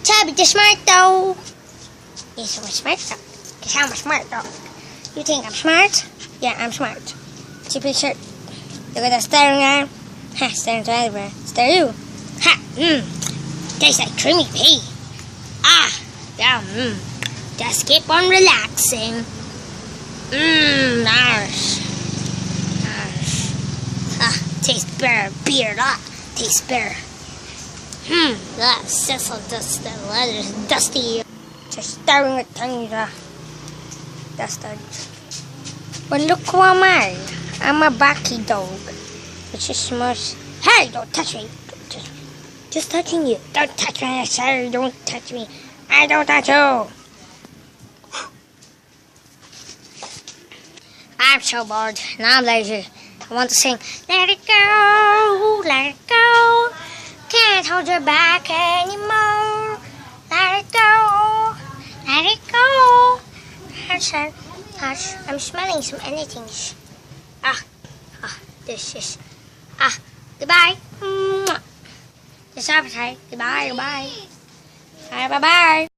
Chubby the smart dog. Yes, I'm a smart dog. Because I'm a smart dog. You think I'm smart? Yeah, I'm smart. Chubby shirt. Look at that staring arm. Ha, staring to everywhere. Stare you. Ha, tastes like creamy pea. Ah, yeah, just keep on relaxing. Nice. Ah, tastes better. Beer, that tastes better. That sizzle dust, the leather's dusty. Just staring at tiny dusted. But look who am I? I'm a backy dog. Which is smells. Hey, don't touch me. Just touching you. Don't touch me, I say. Don't touch me. I don't touch you. I'm so bored and I'm lazy. I want to sing. Let it go, let it go. Can't hold you back anymore. Let it go, let it go. Hush, I'm smelling some anything. This is. Goodbye. This appetite. Goodbye. Bye.